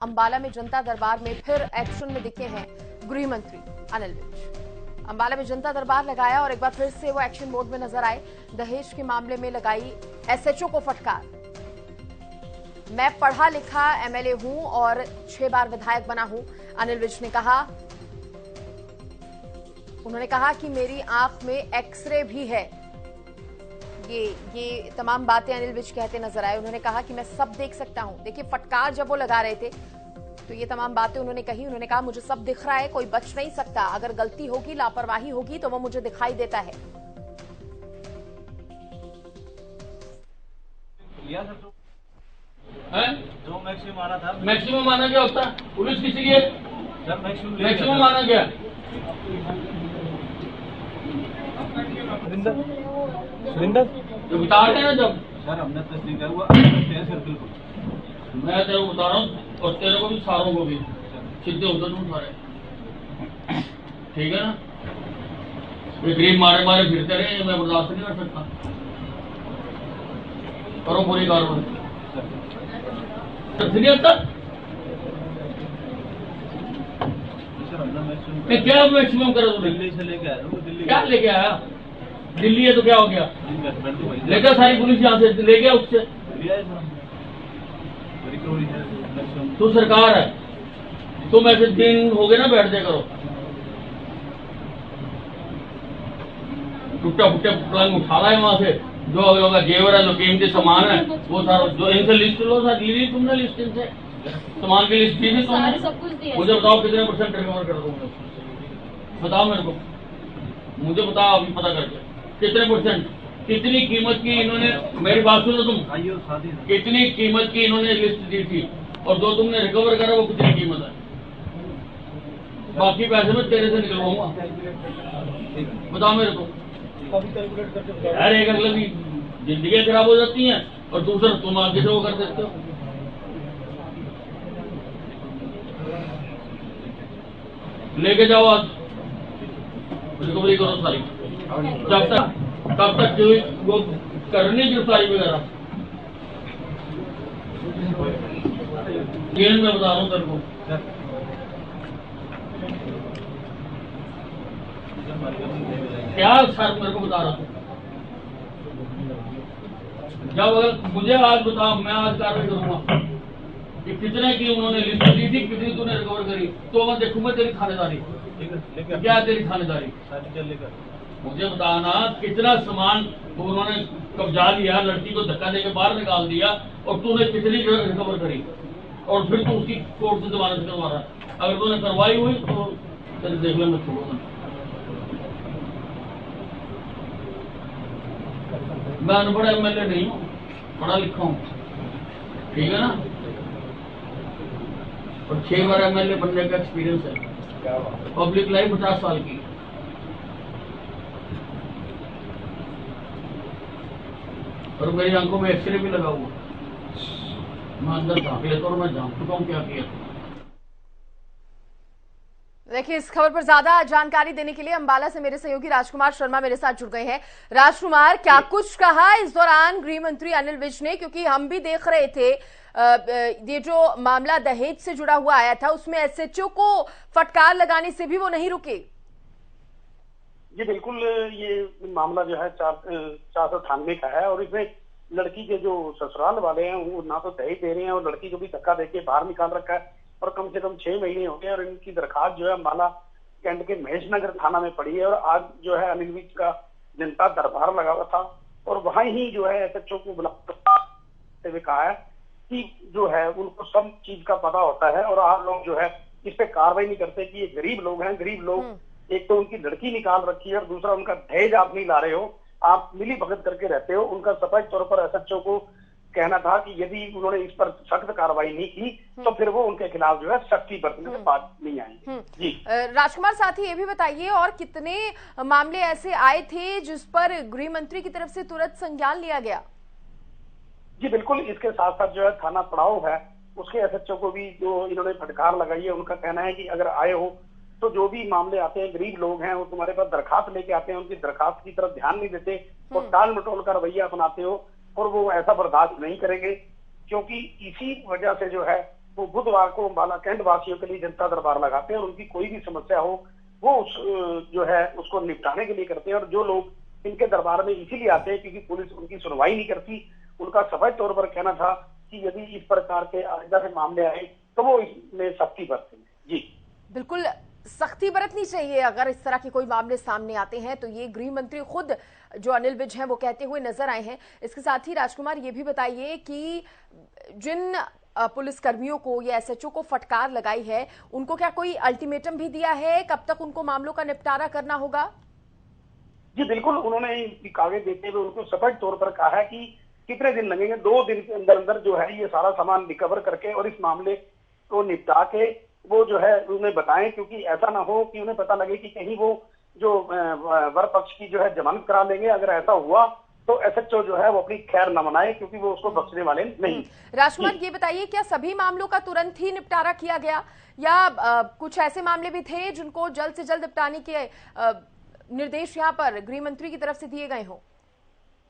अंबाला में जनता दरबार में फिर एक्शन में दिखे हैं गृह मंत्री अनिल विज। अंबाला में जनता दरबार लगाया और एक बार फिर से वो एक्शन मोड में नजर आए। दहेज के मामले में लगाई एसएचओ को फटकार। मैं पढ़ा लिखा एमएलए हूं और 6 बार विधायक बना हूं, अनिल विज ने कहा। उन्होंने कहा कि मेरी आंख में एक्सरे भी है। ये तमाम बातें अनिल विज कहते नजर आए। उन्होंने कहा कि मैं सब देख सकता हूं। देखिए, फटकार जब वो लगा रहे थे तो ये तमाम बातें उन्होंने कही। उन्होंने कहा मुझे सब दिख रहा है, कोई बच नहीं सकता। अगर गलती होगी, लापरवाही होगी तो वो मुझे दिखाई देता है। जो मैक्सिमम आना था, मैक्सिमम आना क्या होता है? पुलिस किसी की है? मैक्सिमम आना क्या? सुरिंदर जो बताते हैं जब सर हमने तस्दीक किया हुआ सर्कल को मैं तेरे को बता रहा हूँ और तेरे को भी, सारों को भी सीधे होते तुम सारे, ठीक है ना? ये गरीब मारे मारे फिरते रहे, मैं बर्दाश्त नहीं कर सकता। करो पूरी कार्रवाई। सर क्या मैक्सिमम करो तुमने? दिल्ली से लेके आया वो दिल्ली क्या लेके आया? दिल्ली है तो क्या हो गया? लेकर लेकर सारी पुलिस यहाँ से ले गया उससे। तू सरकार है, तुम ऐसे दिन हो गए ना, बैठ जाया करो। टूटा फूटा पलंग उठा रहा है वहां से, जो अगलों का जेवर है, जो कीमती सामान है, वो सारा जो इनसे लिस्ट लो। सर ली तुमने लिस्ट इनसे, सामान की लिस्ट दी थी तुमने। मुझे बताओ कितने % रिकवर कर दूंगा? बताओ मेरे को, मुझे बताओ अभी पता करके कितने %। कितनी कीमत की इन्होंने, मेरी बात सुनो तुम, कितनी कीमत की इन्होंने लिस्ट दी थी और जो तुमने रिकवर करा वो कितनी कीमत है? बाकी पैसे मैं तेरे से निकलवाऊंगा, बताओ मेरे को। यार एक अगले की जिंदगी खराब हो जाती हैं और दूसरा तुम आगे से वो कर देते हो। लेके जाओ आज, रिकवरी करो सारी। तब तक जो वो करनी गिरफ्तारी वगैरह, ये मैं बता रहा हूँ तेरे को। क्या सर मेरे को बता रहा हूँ? जब अगर मुझे आज बताओ, मैं आज कार्रवाई करूंगा कि कितने की उन्होंने लिस्ट दी थी, कितनी तूने रिकवर करी, तो मैं देखूंगा तेरी थानेदारी। क्या तेरी थानेदारी? मुझे बताना कितना सामान उन्होंने कब्जा लिया, लड़की को धक्का देकर बाहर निकाल दिया और तूने कितनी रिकवर करी, और फिर तू उसकी कोर्ट से जमानत करवा रहा है। अगर तूने करवाई हुई तो तेरे देख ले, मैं छोड़ूंगा। मैं अनपढ़ एमएलए नहीं हूँ, पढ़ा लिखा हूँ, ठीक है ना? और 6 बार एमएलए बनने का एक्सपीरियंस है। पब्लिक लाइफ 50 साल की, और मेरी आंखों में एक्सरे भी लगा हुआ। मैं अंदर झांक लेता और मैं जान चुका हूँ क्या किया। देखिए, इस खबर पर ज्यादा जानकारी देने के लिए अंबाला से मेरे सहयोगी राजकुमार शर्मा मेरे साथ जुड़ गए हैं। राजकुमार, क्या कुछ कहा इस दौरान गृह मंत्री अनिल विज ने? क्योंकि हम भी देख रहे थे ये जो मामला दहेज से जुड़ा हुआ आया था, उसमें एसएचओ को फटकार लगाने से भी वो नहीं रुके। जी बिल्कुल, ये मामला जो है 498 का है और इसमें लड़की के जो ससुराल वाले हैं वो ना तो दहेज दे रहे हैं और लड़की को भी धक्का देके बाहर निकाल रखा है और कम से कम 6 महीने हो गए और इनकी दरखास्त जो है अंबाला कैंट के महेश नगर थाना में पड़ी है। और आज जो है अनिल विज का जनता दरबार लगा हुआ था और वहां ही जो है एसएचओ को बुलाते हुए कहा है कि जो है उनको सब चीज का पता होता है और आप लोग जो है इस पे कार्रवाई नहीं करते कि ये गरीब लोग हैं। गरीब लोग, एक तो उनकी लड़की निकाल रखी है और दूसरा उनका दहेज आप नहीं ला रहे हो, आप मिली भगत करके रहते हो। उनका सफाई तौर पर एसएचओ को कहना था कि यदि उन्होंने इस पर सख्त कार्रवाई नहीं की तो फिर वो उनके खिलाफ जो है सख्ती बरतने से बात नहीं आएगी। जी राजकुमार, साथ ही ये भी बताइए, और कितने मामले ऐसे आए थे जिस पर गृह मंत्री की तरफ से तुरंत संज्ञान लिया गया? जी बिल्कुल, इसके साथ साथ जो है थाना पड़ाव है उसके एसएचओ को भी जो इन्होंने फटकार लगाई है। उनका कहना है कि अगर आए हो तो जो भी मामले आते हैं, गरीब लोग हैं वो तुम्हारे पास दरखास्त लेके आते हैं, उनकी दरखास्त की तरफ ध्यान नहीं देते और टाल मटोल का रवैया अपनाते हो और वो ऐसा बर्दाश्त नहीं करेंगे, क्योंकि इसी वजह से जो है वो बुधवार को अम्बाला कैंट वासियों के लिए जनता दरबार लगाते हैं और उनकी कोई भी समस्या हो वो उस जो है उसको निपटाने के लिए करते हैं। और जो लोग इनके दरबार में इसीलिए आते हैं क्योंकि पुलिस उनकी सुनवाई नहीं करती, उनका सफेद तौर पर कहना था कि यदि इस प्रकार के आइंदा से मामले आए तो वो इसमें सख्ती बरतें। जी बिल्कुल सख्ती बरतनी चाहिए अगर इस तरह के कोई मामले सामने आते हैं, तो ये गृह मंत्री खुद जो अनिल विज हैं वो कहते हुए नजर आए हैं। इसके साथ ही राजकुमार ये भी बताइए कि जिन पुलिस कर्मियों को या एसएचओ को फटकार लगाई है उनको क्या कोई अल्टीमेटम भी दिया है, कब तक उनको मामलों का निपटारा करना होगा? जी बिल्कुल, उन्होंने कागज देते हुए उनको स्पष्ट तौर पर कहा है कि कितने दिन लगेंगे, 2 दिन के अंदर अंदर जो है ये सारा सामान रिकवर करके और इस मामले को निपटा के वो जो है उन्हें बताएं, क्योंकि ऐसा ना हो कि उन्हें पता लगे कि कहीं वो जो वर पक्ष की जो है जमानत करा लेंगे। अगर ऐसा हुआ तो एसएचओ जो है वो अपनी खैर न मनाए, क्योंकि वो उसको बख्शने वाले नहीं। राजकुमार ये बताइए क्या सभी मामलों का तुरंत ही निपटारा किया गया या कुछ ऐसे मामले भी थे जिनको जल्द से जल्द निपटाने के निर्देश यहाँ पर गृह मंत्री की तरफ से दिए गए हों?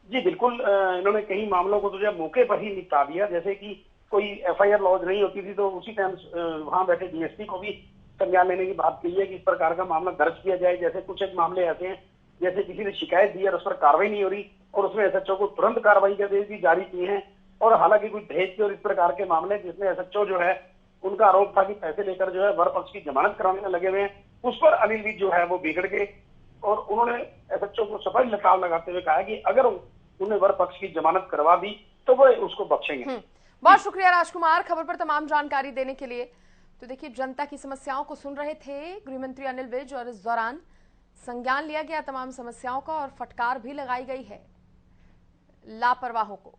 जी बिल्कुल, इन्होंने कई मामलों को तो जो मौके पर ही निपटा दिया। जैसे कि कोई एफआईआर लॉन्च नहीं होती थी तो उसी टाइम वहां बैठे डीएसपी को भी संज्ञान लेने की बात की है कि इस प्रकार का मामला दर्ज किया जाए। जैसे कुछ एक मामले ऐसे हैं जैसे किसी ने शिकायत दी और उस पर कार्रवाई नहीं हो रही और उसमें एसएचओ को तुरंत कार्रवाई के आदेश भी जारी किए हैं। और हालांकि कुछ दहेज के और इस प्रकार के मामले जिसमें एसएचओ जो है उनका आरोप था कि पैसे लेकर जो है वर पक्ष की जमानत कराने में लगे हुए हैं, उस पर अनिल विज जो है वो बिगड़ गए और उन्होंने एसएचओ को सफाई लताड़ लगाते हुए कहा कि अगर उन्हें वर पक्ष की जमानत करवा दी तो वो उसको बख्शेंगे। बहुत शुक्रिया राजकुमार खबर पर तमाम जानकारी देने के लिए। तो देखिए जनता की समस्याओं को सुन रहे थे गृह मंत्री अनिल विज और इस दौरान संज्ञान लिया गया तमाम समस्याओं का और फटकार भी लगाई गई है लापरवाहों को।